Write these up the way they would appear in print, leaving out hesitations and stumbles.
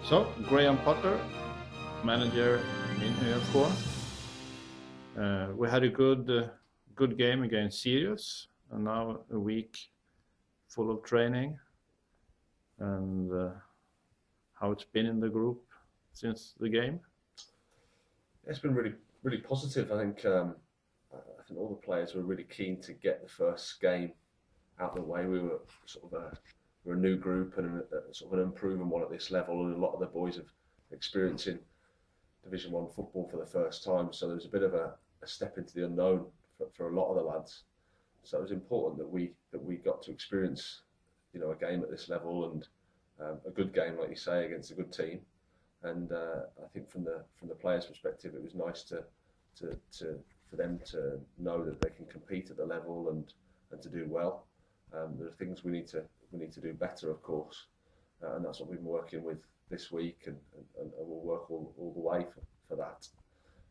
So, Graham Potter, manager in Inför. We had a good game against Sirius, and now a week full of training. And how it's been in the group since the game? It's been really positive. I think all the players were really keen to get the first game out of the way. We were we're a new group and sort of an unproven one at this level, and a lot of the boys have experiencing Division 1 football for the first time. So there was a bit of a step into the unknown for a lot of the lads. So it was important that we got to experience, a game at this level, and a good game, like you say, against a good team. And I think from the players' perspective, it was nice for them to know that they can compete at the level and to do well. There are things we need to do better, of course, and that's what we've been working with this week, and we'll work all the way for that.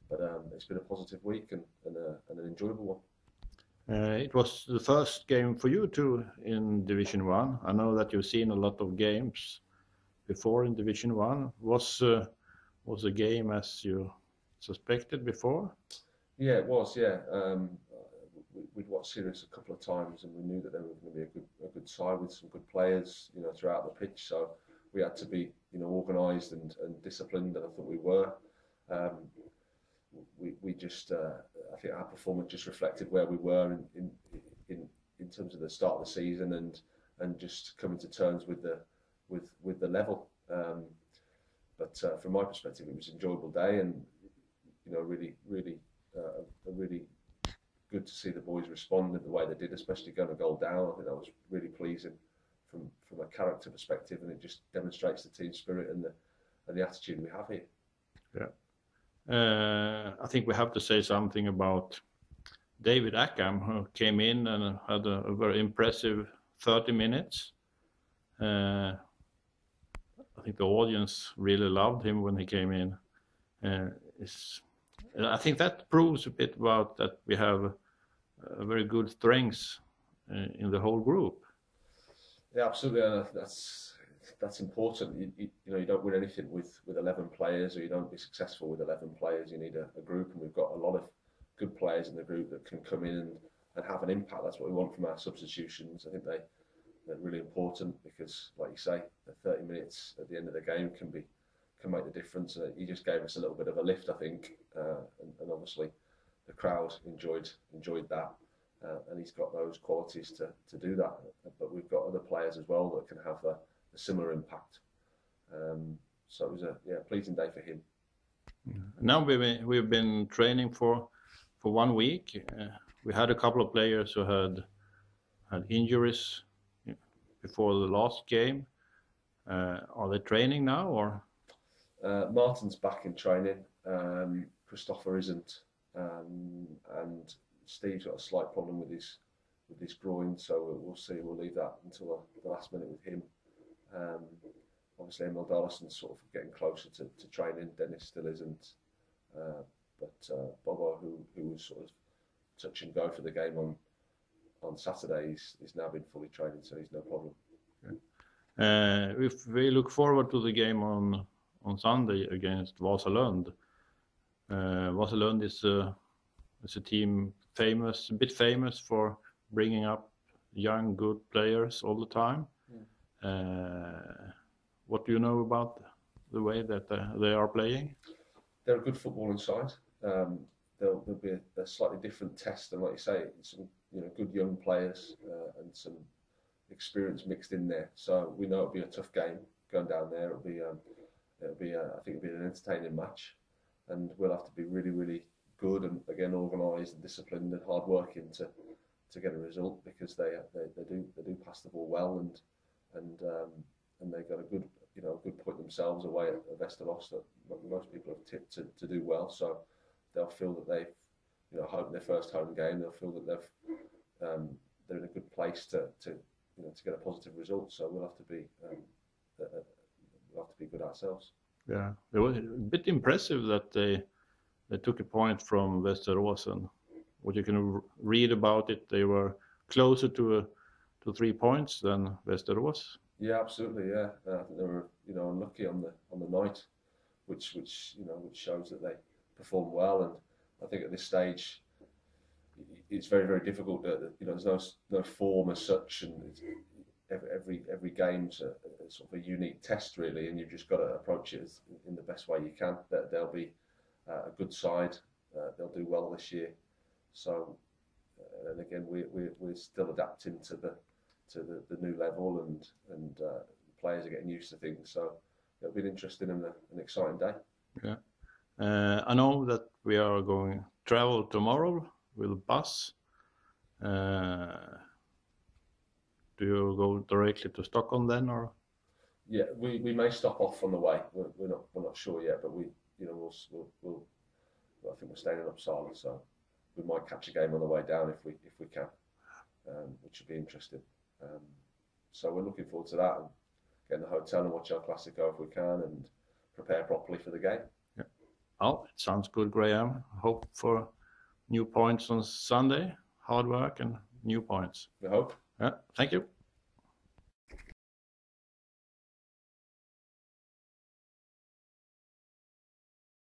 But it's been a positive week and an enjoyable one. It was the first game for you too in Division 1. I know that you've seen a lot of games before in Division 1. Was the game as you suspected before? Yeah, it was. Yeah, we'd watched Sirius a couple of times, and we knew that they were going to be a good side with some good players, throughout the pitch. So we had to be, organised and disciplined, and I thought we were. We just, I think our performance just reflected where we were in terms of the start of the season and just coming to terms with the level. But from my perspective, it was an enjoyable day, and really good to see the boys respond in the way they did, especially going a goal down. I think that was really pleasing from a character perspective, and it just demonstrates the team spirit and the attitude we have here. Yeah. I think we have to say something about David Ackham, who came in and had a very impressive 30 minutes. I think the audience really loved him when he came in. I think that proves a bit about that we have a very good strengths in the whole group. Yeah, absolutely. That's important. You don't win anything with 11 players, or you don't be successful with 11 players. You need a group, and we've got a lot of good players in the group that can come in and have an impact. That's what we want from our substitutions. I think they're really important because, like you say, the 30 minutes at the end of the game can make the difference. He just gave us a little bit of a lift, I think, and obviously the crowd enjoyed that. And he's got those qualities to do that. But we've got other players as well that can have a similar impact. So it was a pleasing day for him. Now we've been training for 1 week. We had a couple of players who had injuries before the last game. Are they training now, or? Martin's back in training. Christopher isn't, and Steve's got a slight problem with his groin, so we'll see. We'll leave that until the last minute with him. Obviously, Emil Darlison's sort of getting closer to training. Dennis still isn't, but Bobo, who was sort of touch and go for the game on Saturday, he's now been fully training, so he's no problem. Okay. If we look forward to the game on Sunday against Vasalund, Vasalund is a team a bit famous for bringing up young, good players all the time. What do you know about the way that they are playing? They're a good footballing side. There'll be a slightly different test, and like you say, some good young players and some experience mixed in there. So we know it'll be a tough game going down there. I think it'll be an entertaining match, and we'll have to be really, really good and again organised and disciplined and hard working to get a result, because they do pass the ball well, and they've got a good point themselves away at Västerås that most people have tipped to do well. So they'll feel that they've home their first home game. They'll feel that they're in a good place to get a positive result. So we'll have to be good ourselves. Yeah, it was a bit impressive that they took a point from Västerås, and what you can read about it, they were closer to 3 points than Västerås. Yeah, absolutely. Yeah, I think they were unlucky on the night, which which shows that they performed well. And I think at this stage, it's very difficult. There's no form as such, and every game's a sort of a unique test really, and you've just got to approach it in the best way you can. That they'll be a good side. They'll do well this year. So, and again, we're still adapting to the new level, and players are getting used to things. So it'll be an interesting and an exciting day. Yeah, I know that we are going travel tomorrow with bus. Do you go directly to Stockholm then, or? Yeah, we may stop off on the way. We're not sure yet, but we'll I think we're staying in Uppsala, so we might catch a game on the way down if we can, which would be interesting. So we're looking forward to that, and get in the hotel and watch our Classico if we can, and prepare properly for the game. Yeah. Oh, it sounds good, Graham. Hope for new points on Sunday. Hard work and new points. We hope. Yeah. Thank you.